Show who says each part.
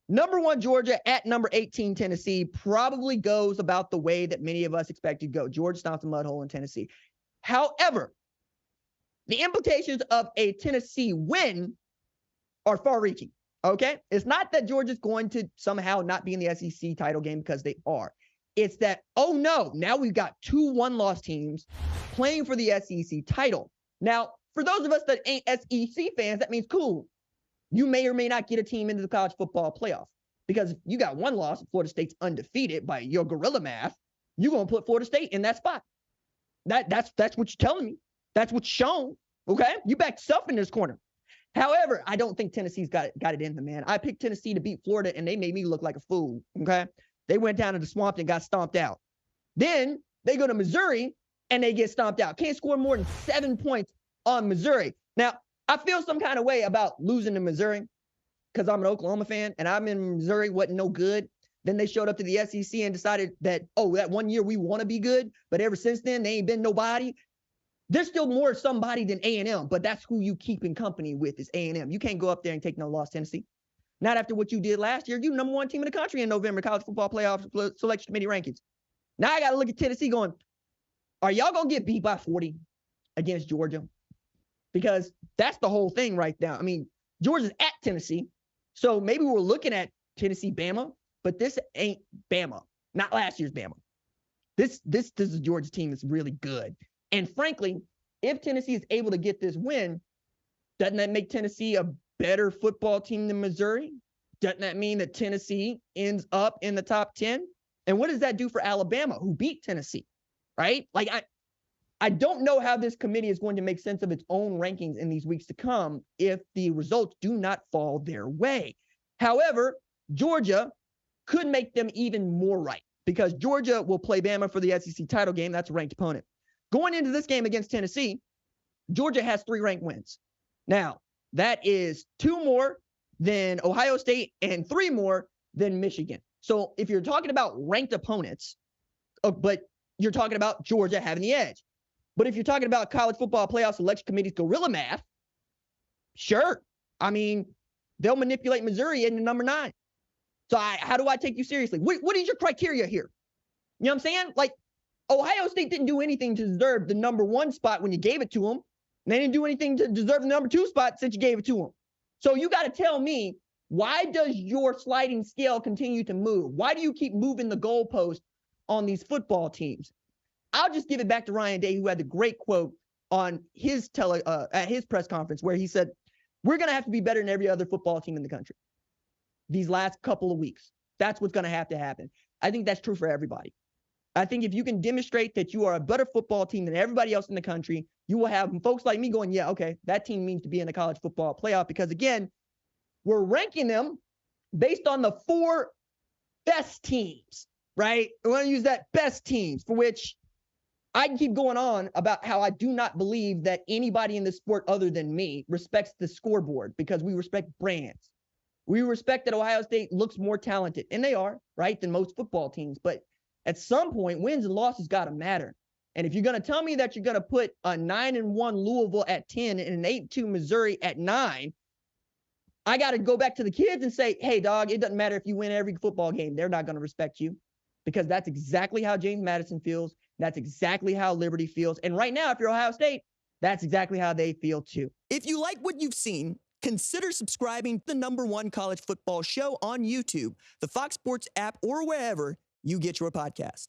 Speaker 1: Number 1, Georgia at number 18, Tennessee probably goes about the way that many of us expected to go. Georgia stomps a mud hole in Tennessee. However, the implications of a Tennessee win are far-reaching, okay? It's not that Georgia's going to somehow not be in the SEC title game, because they are. It's that, oh no, now we've got 2 one-loss teams playing for the SEC title. Now, for those of us that ain't SEC fans, that means cool. You may or may not get a team into the college football playoff, because if you got one loss, Florida State's undefeated by your gorilla math, you're going to put Florida State in that spot. That's what you're telling me. That's what's shown, okay? You backed yourself in this corner. However, I don't think Tennessee's got it in them, man. I picked Tennessee to beat Florida, and they made me look like a fool, okay? They went down to the swamp and got stomped out. Then they go to Missouri, and they get stomped out. Can't score more than 7 points on Missouri. Now, I feel some kind of way about losing to Missouri because I'm an Oklahoma fan, and I'm in Missouri, wasn't no good. Then they showed up to the SEC and decided that, oh, that one year we want to be good, but ever since then, they ain't been nobody. They're still more somebody than A&M, but that's who you keep in company with is A&M. You can't go up there and take no loss, Tennessee. Not after what you did last year. You number 1 team in the country in November, college football playoff selection committee rankings. Now I got to look at Tennessee going, are y'all going to get beat by 40 against Georgia? Because that's the whole thing right now. I mean, Georgia's at Tennessee, so maybe we're looking at Tennessee, Bama, but this ain't Bama. Not last year's Bama. This is a Georgia team that's really good. And frankly, if Tennessee is able to get this win, doesn't that make Tennessee a better football team than Missouri? Doesn't that mean that Tennessee ends up in the top 10? And what does that do for Alabama, who beat Tennessee, right? Like, I don't know how this committee is going to make sense of its own rankings in these weeks to come if the results do not fall their way. However, Georgia could make them even more right, because Georgia will play Bama for the SEC title game. That's a ranked opponent. Going into this game against Tennessee, Georgia has 3 ranked wins. Now, that is 2 more than Ohio State and 3 more than Michigan. So if you're talking about ranked opponents, but you're talking about Georgia having the edge. But if you're talking about college football playoff selection committee's gorilla math, sure. I mean, they'll manipulate Missouri into number 9. So how do I take you seriously? What is your criteria here? You know what I'm saying? Like, Ohio State didn't do anything to deserve the number 1 spot when you gave it to them. And they didn't do anything to deserve the number 2 spot since you gave it to them. So you got to tell me, why does your sliding scale continue to move? Why do you keep moving the goalpost on these football teams? I'll just give it back to Ryan Day, who had the great quote on his at his press conference where he said, we're going to have to be better than every other football team in the country these last couple of weeks. That's what's going to happen. I think that's true for everybody. I think if you can demonstrate that you are a better football team than everybody else in the country, you will have folks like me going, yeah, okay, that team needs to be in the college football playoff, because, again, we're ranking them based on the 4 best teams, right? We want to use that best teams, for which I can keep going on about how I do not believe that anybody in this sport other than me respects the scoreboard, because we respect brands. We respect that Ohio State looks more talented, and they are, right, than most football teams. But at some point, wins and losses got to matter. And if you're going to tell me that you're going to put a 9-1 Louisville at 10 and an 8-2 Missouri at 9, I got to go back to the kids and say, hey, dog, it doesn't matter if you win every football game. They're not going to respect you, because that's exactly how James Madison feels. That's exactly how Liberty feels. And right now, if you're Ohio State, that's exactly how they feel too. If you like what you've seen, consider subscribing to the #1 college football show on YouTube, the Fox Sports app, or wherever you get your podcast.